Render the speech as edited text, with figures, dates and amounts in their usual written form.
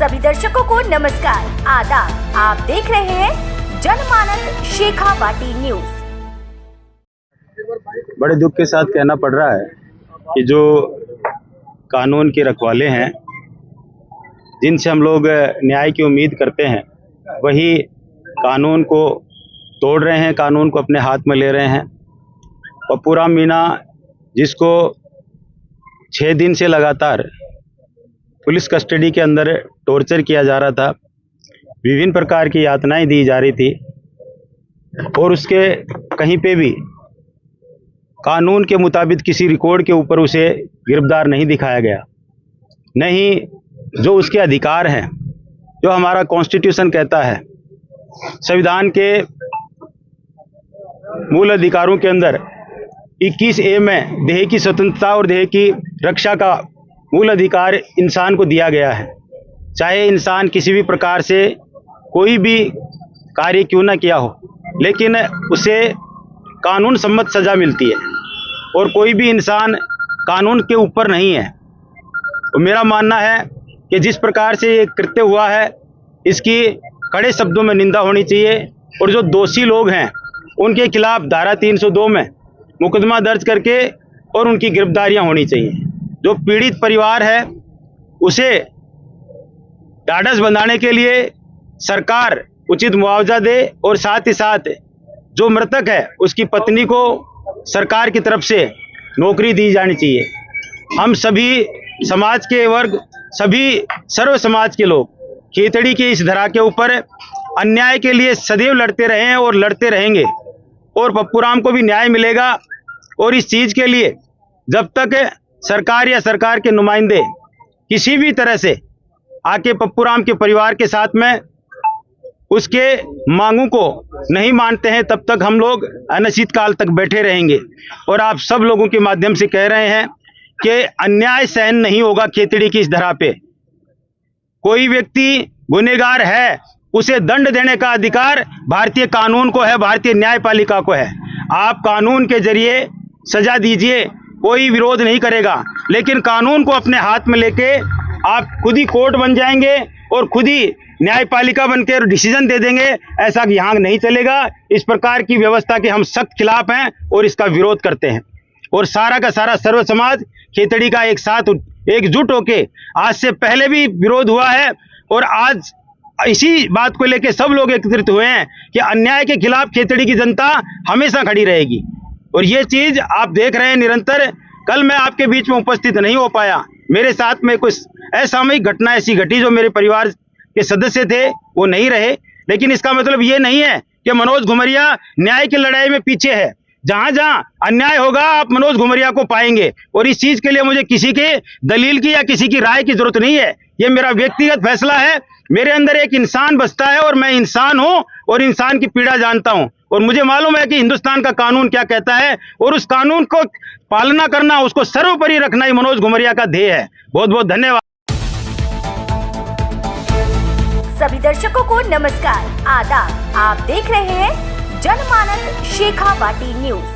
सभी दर्शकों को नमस्कार, आदाब। आप देख रहे हैं जनमानस शेखावाटी न्यूज। बड़े दुख के साथ कहना पड़ रहा है कि जो कानून के रखवाले हैं, जिनसे हम लोग न्याय की उम्मीद करते हैं, वही कानून को तोड़ रहे हैं, कानून को अपने हाथ में ले रहे हैं। पप्पूराम मीणा, जिसको 6 दिन से लगातार पुलिस कस्टडी के अंदर टॉर्चर किया जा रहा था, विभिन्न प्रकार की यातनाएं दी जा रही थी और उसके कहीं पे भी कानून के मुताबिक किसी रिकॉर्ड के ऊपर उसे गिरफ्तार नहीं दिखाया गया। नहीं, जो उसके अधिकार हैं, जो हमारा कॉन्स्टिट्यूशन कहता है, संविधान के मूल अधिकारों के अंदर 21A में देह की स्वतंत्रता और देह की रक्षा का मूल अधिकार इंसान को दिया गया है। चाहे इंसान किसी भी प्रकार से कोई भी कार्य क्यों ना किया हो, लेकिन उसे कानून सम्मत सज़ा मिलती है और कोई भी इंसान कानून के ऊपर नहीं है। तो मेरा मानना है कि जिस प्रकार से ये कृत्य हुआ है, इसकी कड़े शब्दों में निंदा होनी चाहिए और जो दोषी लोग हैं उनके खिलाफ धारा 302 में मुकदमा दर्ज करके और उनकी गिरफ्तारियां होनी चाहिए। जो पीड़ित परिवार है उसे ढाढ़स बंधाने के लिए सरकार उचित मुआवजा दे और साथ ही साथ जो मृतक है उसकी पत्नी को सरकार की तरफ से नौकरी दी जानी चाहिए। हम सभी समाज के वर्ग, सभी सर्व समाज के लोग खेतड़ी की इस धरा के ऊपर अन्याय के लिए सदैव लड़ते रहे हैं और लड़ते रहेंगे और पप्पूराम को भी न्याय मिलेगा। और इस चीज़ के लिए जब तक सरकार या सरकार के नुमाइंदे किसी भी तरह से आके पप्पूराम के परिवार के साथ में उसके मांगों को नहीं मानते हैं, तब तक हम लोग अनिश्चित काल तक बैठे रहेंगे। और आप सब लोगों के माध्यम से कह रहे हैं कि अन्याय सहन नहीं होगा। खेतड़ी की इस धरा पे कोई व्यक्ति गुनहगार है, उसे दंड देने का अधिकार भारतीय कानून को है, भारतीय न्यायपालिका को है। आप कानून के जरिए सजा दीजिए, कोई विरोध नहीं करेगा, लेकिन कानून को अपने हाथ में लेके आप खुद ही कोर्ट बन जाएंगे और खुद ही न्यायपालिका बनकर डिसीजन दे देंगे। ऐसा यहाँ नहीं चलेगा। इस प्रकार की व्यवस्था के हम सख्त खिलाफ हैं और इसका विरोध करते हैं। और सारा का सारा सर्व समाज खेतड़ी का एक साथ एकजुट होके, आज से पहले भी विरोध हुआ है और आज इसी बात को लेके सब लोग एकत्रित हुए हैं कि अन्याय के खिलाफ खेतड़ी की जनता हमेशा खड़ी रहेगी। और ये चीज आप देख रहे हैं निरंतर। कल मैं आपके बीच में उपस्थित नहीं हो पाया, मेरे साथ में कुछ असामयिक घटना ऐसी घटी, जो मेरे परिवार के सदस्य थे वो नहीं रहे, लेकिन इसका मतलब ये नहीं है कि मनोज घुमरिया न्याय की लड़ाई में पीछे है। जहां जहां अन्याय होगा आप मनोज घुमरिया को पाएंगे और इस चीज के लिए मुझे किसी के दलील की या किसी की राय की जरूरत नहीं है। ये मेरा व्यक्तिगत फैसला है। मेरे अंदर एक इंसान बसता है और मैं इंसान हूं और इंसान की पीड़ा जानता हूं और मुझे मालूम है कि हिंदुस्तान का कानून क्या कहता है और उस कानून को पालना करना, उसको सर्वोपरि रखना ही मनोज घुमरिया का ध्येय है। बहुत बहुत धन्यवाद। सभी दर्शकों को नमस्कार, आदाब। आप देख रहे हैं जनमानस शेखावाटी न्यूज।